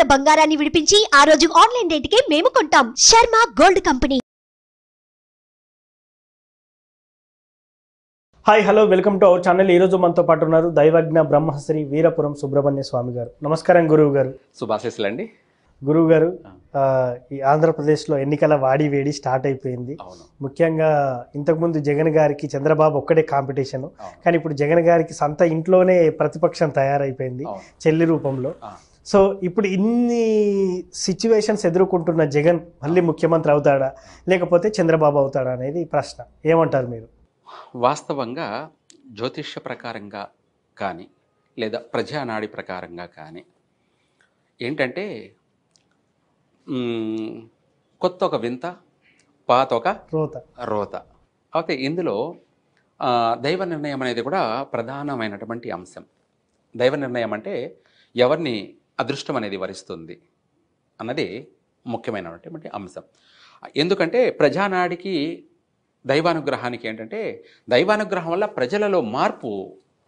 గ్రాముల బంగారాన్ని విడిపించి ఆ రోజు ఆన్లైన్ రేటుకే మేము కొంటాం. Sharma gold company. Hi hello welcome to our channel. ఈరోజు మనతో పాటు ఉన్నారు దైవజ్ఞ బ్రహ్మశ్రీ వీరపురం సుబ్రహ్మణ్య స్వామి గారు. నమస్కారం గురువు గారు. శుభాశీస్సులు అండి. గురువు గారు, ఈ ఆంధ్రప్రదేశ్లో ఎన్నికల వాడి వేడి స్టార్ట్ అయిపోయింది. ముఖ్యంగా ఇంతకుముందు జగన్ గారికి చంద్రబాబు ఒక్కడే కాంపిటీషన్, కానీ ఇప్పుడు జగన్ గారికి సొంత ఇంట్లోనే ప్రతిపక్షం తయారైపోయింది చెల్లి రూపంలో. సో ఇప్పుడు ఇన్ని సిచ్యువేషన్స్ ఎదుర్కొంటున్న జగన్ మళ్ళీ ముఖ్యమంత్రి అవుతాడా లేకపోతే చంద్రబాబు అవుతాడా అనేది ప్రశ్న. ఏమంటారు మీరు? వాస్తవంగా జ్యోతిష్య ప్రకారంగా కానీ లేదా ప్రజానాడి ప్రకారంగా కానీ ఏంటంటే కొత్త ఒక వింత, పాత ఒక రోత. అయితే ఇందులో దైవ నిర్ణయం అనేది కూడా ప్రధానమైనటువంటి అంశం. దైవ నిర్ణయం అంటే ఎవరిని అదృష్టం అనేది వరిస్తుంది అన్నది ముఖ్యమైనటువంటి అంశం. ఎందుకంటే ప్రజానాడికి దైవానుగ్రహానికి ఏంటంటే దైవానుగ్రహం వల్ల ప్రజలలో మార్పు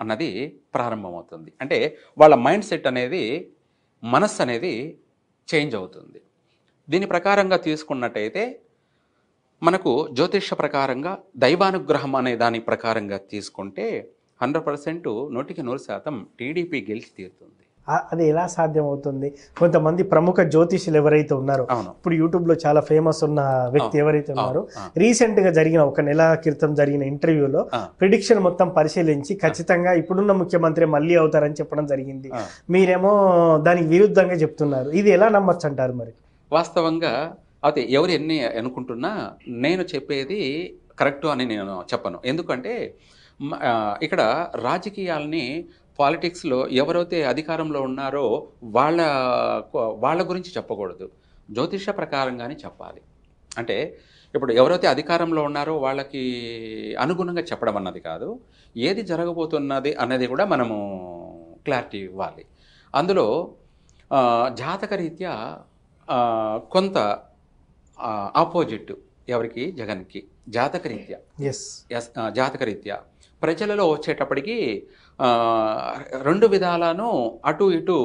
అన్నది ప్రారంభమవుతుంది. అంటే వాళ్ళ మైండ్ సెట్ అనేది, మనస్సు అనేది చేంజ్ అవుతుంది. దీని ప్రకారంగా తీసుకున్నట్టయితే మనకు జ్యోతిష ప్రకారంగా దైవానుగ్రహం అనే దాని ప్రకారంగా తీసుకుంటే 100% 100% టీడీపీ గెలిచి తీరుతుంది. అది ఎలా సాధ్యం అవుతుంది? కొంతమంది ప్రముఖ జ్యోతిషులు ఎవరైతే ఉన్నారో, ఇప్పుడు యూట్యూబ్ లో చాలా ఫేమస్ ఉన్న వ్యక్తి ఎవరైతే ఉన్నారో, రీసెంట్ గా జరిగిన ఒక నెల క్రితం జరిగిన ఇంటర్వ్యూలో ప్రిడిక్షన్ మొత్తం పరిశీలించి ఖచ్చితంగా ఇప్పుడున్న ముఖ్యమంత్రి మళ్ళీ అవుతారని చెప్పడం జరిగింది. మీరేమో దానికి విరుద్ధంగా చెప్తున్నారు. ఇది ఎలా నమ్మచ్చు అంటారు మరి? వాస్తవంగా అయితే ఎవరు ఎన్ని అనుకుంటున్నా నేను చెప్పేది కరెక్టు అని నేను చెప్పను. ఎందుకంటే ఇక్కడ రాజకీయాల్ని, పాలిటిక్స్లో ఎవరైతే అధికారంలో ఉన్నారో వాళ్ళ గురించి చెప్పకూడదు, జ్యోతిష ప్రకారంగానే చెప్పాలి. అంటే ఇప్పుడు ఎవరైతే అధికారంలో ఉన్నారో వాళ్ళకి అనుగుణంగా చెప్పడం అన్నది కాదు, ఏది జరగబోతున్నది అనేది కూడా మనము క్లారిటీ ఇవ్వాలి. అందులో జాతకరీత్యా కొంత ఆపోజిట్ ఎవరికి, జగన్కి జాతకరీత్యా జాతకరీత్యా ప్రజలలో వచ్చేటప్పటికి రెండు విధాలను అటు ఇటు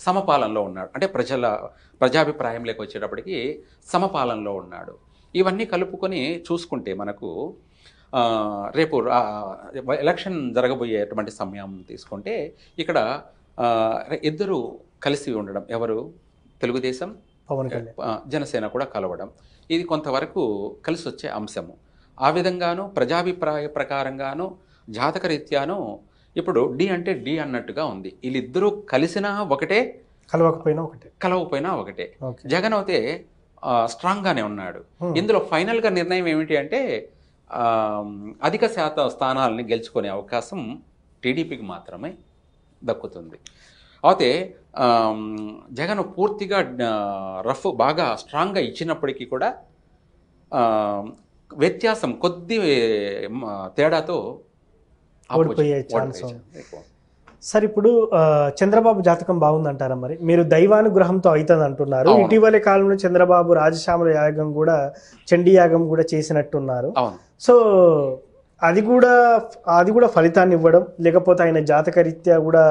సమపాలనలో ఉన్నాడు. అంటే ప్రజాభిప్రాయంలోకి వచ్చేటప్పటికి సమపాలనలో ఉన్నాడు. ఇవన్నీ కలుపుకొని చూసుకుంటే మనకు రేపు ఎలక్షన్ జరగబోయేటువంటి సమయం తీసుకుంటే ఇక్కడ ఇద్దరు కలిసి ఉండడం, ఎవరు, తెలుగుదేశం, పవన్ కళ్యాణ్, జనసేన కూడా కలవడం, ఇది కొంతవరకు కలిసి వచ్చే అంశము. ఆ విధంగాను ప్రజాభిప్రాయ ప్రకారంగాను జాతకరీత్యాను ఇప్పుడు డి అంటే డి అన్నట్టుగా ఉంది. వీళ్ళిద్దరూ కలిసినా ఒకటే, కలవకపోయినా ఒకటే. జగన్ అయితే స్ట్రాంగ్గానే ఉన్నాడు. ఇందులో ఫైనల్గా నిర్ణయం ఏమిటి అంటే అధిక శాతం స్థానాలని గెలుచుకునే అవకాశం టీడీపీకి మాత్రమే దక్కుతుంది. అయితే జగన్ పూర్తిగా బాగా స్ట్రాంగ్గా ఇచ్చినప్పటికీ కూడా వ్యత్యాసం కొద్ది తేడాతో ఓడిపోయే ఛాన్స్. సార్, ఇప్పుడు చంద్రబాబు జాతకం బాగుందంటారా మరి? మీరు దైవానుగ్రహంతో అవుతుంది అంటున్నారు. ఇటీవలి కాలంలో చంద్రబాబు రాజశ్యామల యాగం కూడా, చండీ యాగం కూడా చేసినట్టున్నారు. సో అది కూడా ఫలితాన్ని ఇవ్వడం, లేకపోతే ఆయన జాతకరీత్యా కూడా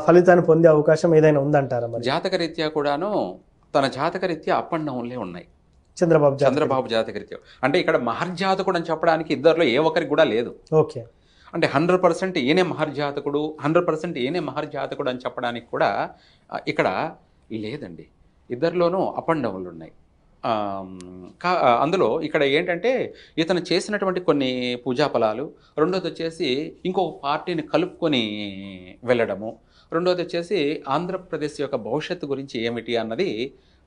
ఫలితాన్ని పొందే అవకాశం ఏదైనా ఉందంటారా మరి? జాతకరీత్యా కూడాను తన జాతకరీత్యా అప్ అండ్ డౌన్లే ఉన్నాయి చంద్రబాబు జాతకరీత్యా. అంటే ఇక్కడ మహర్జాతకుడు అని చెప్పడానికి ఇద్దరిలో ఏ ఒక్కరికి కూడా లేదు. ఓకే, అంటే 100% ఈయనే మహర్జాతకుడు, 100% ఈయనే మహర్జాతకుడు అని చెప్పడానికి కూడా ఇక్కడ లేదండి. ఇద్దరిలోనూ అప్ అండ్ డౌన్లు ఉన్నాయి. అందులో ఇక్కడ ఏంటంటే ఇతను చేసినటువంటి కొన్ని పూజా ఫలాలు, రెండోది వచ్చేసి ఇంకొక పార్టీని కలుపుకొని వెళ్ళడము, రెండోది వచ్చేసి ఆంధ్రప్రదేశ్ యొక్క భవిష్యత్తు గురించి ఏమిటి అన్నది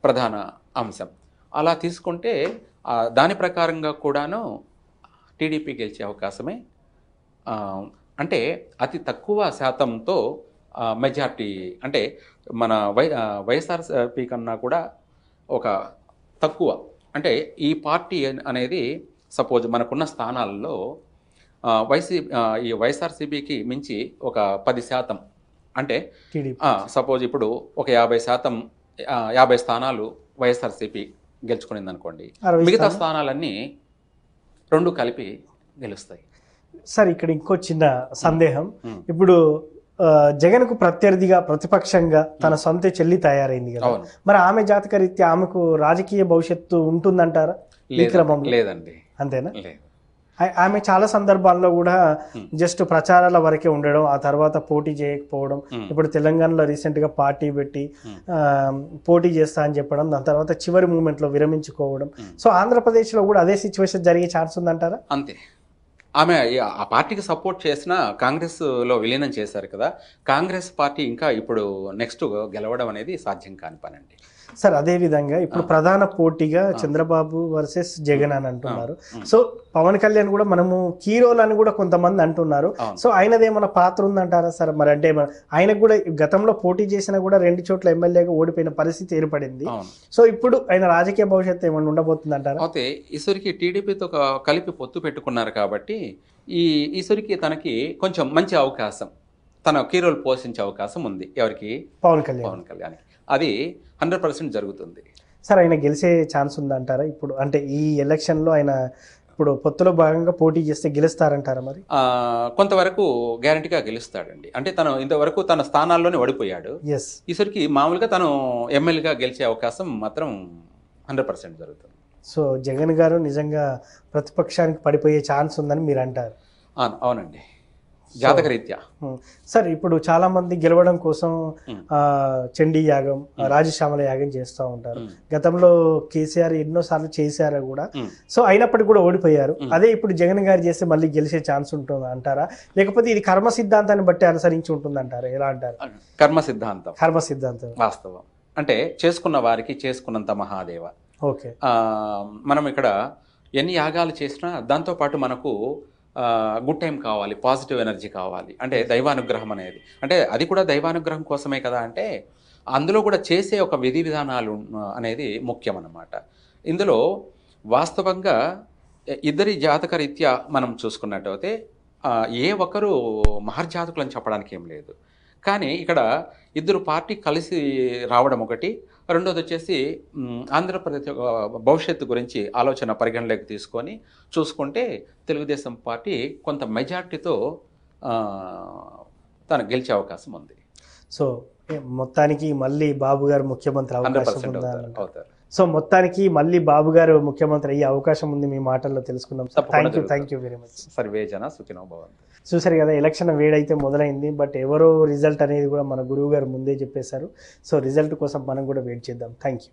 ప్రధాన అంశం. అలా తీసుకుంటే దాని ప్రకారంగా కూడాను టీడీపీ గెలిచే అవకాశమే, అంటే అతి తక్కువ శాతంతో మెజార్టీ, అంటే మన వైఎస్ఆర్సీపీ కన్నా కూడా ఒక తక్కువ. అంటే ఈ పార్టీ అనేది సపోజ్ మనకున్న స్థానాల్లో ఈ వైఎస్ఆర్సీపీకి మించి ఒక 10%, అంటే సపోజ్ ఇప్పుడు ఒక 50 స్థానాలు వైఎస్ఆర్సీపీ గెలుచుకునింది అనుకోండి, మిగతా స్థానాలన్నీ రెండు కలిపి గెలుస్తాయి. సార్, ఇక్కడ ఇంకో చిన్న సందేహం. ఇప్పుడు జగన్కు ప్రత్యర్థిగా ప్రతిపక్షంగా తన సొంత చెల్లి తయారైంది కదా, అవును. మరి ఆమె జాతక రీత్యా ఆమెకు రాజకీయ భవిష్యత్తు ఉంటుందంటారా ఈ క్రమంలో? లేదండి, అంతేనా? లేదు. ఆమె చాలా సందర్భాల్లో కూడా జస్ట్ ప్రచారాల వరకే ఉండడం, ఆ తర్వాత పోటీ చేయకపోవడం. ఇప్పుడు తెలంగాణలో రీసెంట్ గా పార్టీ పెట్టి పోటీ చేస్తా అని చెప్పడం, దాని తర్వాత చివరి మూమెంట్ లో విరమించుకోవడం. సో ఆంధ్రప్రదేశ్ లో కూడా అదే సిచ్యువేషన్ జరిగే ఛాన్స్ ఉందంటారా? అంతే. ఆమె ఆ పార్టీకి సపోర్ట్ చేసిన కాంగ్రెస్ లో విలీనం చేశారు కదా, కాంగ్రెస్ పార్టీ ఇంకా ఇప్పుడు నెక్స్ట్ గెలవడం అనేది సాధ్యం కాని పని అండి. సార్ అదే విధంగా ఇప్పుడు ప్రధాన పోటీగా చంద్రబాబు వర్సెస్ జగన్ అని అంటున్నారు. సో పవన్ కళ్యాణ్ కూడా మనము హీరోలు అని కూడా కొంతమంది అంటున్నారు. సో ఆయనది ఏమైనా పాత్ర ఉందంటారా సార్? మరి అంటే ఆయనకు కూడా గతంలో పోటీ చేసినా కూడా 2 చోట్ల ఎమ్మెల్యేగా ఓడిపోయిన పరిస్థితి ఏర్పడింది. సో ఇప్పుడు ఆయన రాజకీయ భవిష్యత్తు ఏమైనా ఉండబోతుంది అంటారా? అయితే ఈశ్వరికి టీడీపీతో కలిపి పొత్తు పెట్టుకున్నారు కాబట్టి ఈశ్వరికి తనకి కొంచెం మంచి అవకాశం, తన కీరోలు పోషించే అవకాశం ఉంది. ఎవరికి? పవన్ కళ్యాణ్. అది 100% జరుగుతుంది. సార్ ఆయన గెలిచే ఛాన్స్ ఉందంటారా ఇప్పుడు? అంటే ఈ ఎలక్షన్లో ఆయన ఇప్పుడు పొత్తులో భాగంగా పోటీ చేస్తే గెలుస్తారంటారా? మరి కొంతవరకు గ్యారంటీగా గెలుస్తాడండి. అంటే తను ఇంతవరకు తన స్థానాల్లోనే ఓడిపోయాడు. ఈసారికి మామూలుగా తను ఎమ్మెల్యేగా గెలిచే అవకాశం మాత్రం 100% జరుగుతుంది. సో జగన్ గారు నిజంగా ప్రతిపక్షానికి పడిపోయే ఛాన్స్ ఉందని మీరు అంటారు? అవునండి, జాతకరీత్యా. సార్ ఇప్పుడు చాలా మంది గెలవడం కోసం చండీ యాగం, రాజశ్యామల యాగం చేస్తూ ఉంటారు. గతంలో కేసీఆర్ ఎన్నోసార్లు చేశారు కూడా. సో అయినప్పటికీ కూడా ఓడిపోయారు. అదే ఇప్పుడు జగన్ గారు చేస్తే మళ్ళీ గెలిచే ఛాన్స్ ఉంటుంది అంటారా? లేకపోతే ఇది కర్మ సిద్ధాంతాన్ని బట్టి అనుసరించి ఉంటుంది అంటారా? ఎలా అంటారు? కర్మ సిద్ధాంతం వాస్తవం. అంటే చేసుకున్న వారికి చేసుకున్నంత మహాదేవ. ఓకే. మనం ఇక్కడ ఎన్ని యాగాలు చేసినా దాంతోపాటు మనకు గుడ్ టైం కావాలి, పాజిటివ్ ఎనర్జీ కావాలి. అంటే దైవానుగ్రహం అనేది, అంటే అది కూడా దైవానుగ్రహం కోసమే కదా. అంటే అందులో కూడా చేసే ఒక విధి విధానాలు అనేది ముఖ్యం అన్నమాట. ఇందులో వాస్తవంగా ఇద్దరి జాతక రీత్యా మనం చూసుకున్నట్టయితే ఏ ఒక్కరు మహర్జాతకులు అని చెప్పడానికి ఏం లేదు. కానీ ఇక్కడ ఇద్దరు పార్టీ కలిసి రావడం ఒకటి, రెండోది వచ్చేసి ఆంధ్రప్రదేశ్ భవిష్యత్తు గురించి ఆలోచన పరిగణలోకి తీసుకొని చూసుకుంటే తెలుగుదేశం పార్టీ కొంత మెజార్టీతో తను గెలిచే అవకాశం ఉంది. సో మొత్తానికి మళ్ళీ బాబు గారు ముఖ్యమంత్రి అవకాశం అవుతారు. సో మొత్తానికి మళ్ళీ బాబు గారు ముఖ్యమంత్రి అయ్యే అవకాశం ఉంది మీ మాటల్లో తెలుసుకున్నాం. Thank you very much. సర్వేజన సుఖినో భవంతు. చూసారు కదా, ఎలక్షన్ వేడైతే మొదలైంది. బట్ ఎవరో రిజల్ట్ అనేది కూడా మన గురువు గారు ముందే చెప్పేశారు. సో రిజల్ట్ కోసం మనం కూడా వెయిట్ చేద్దాం. Thank you.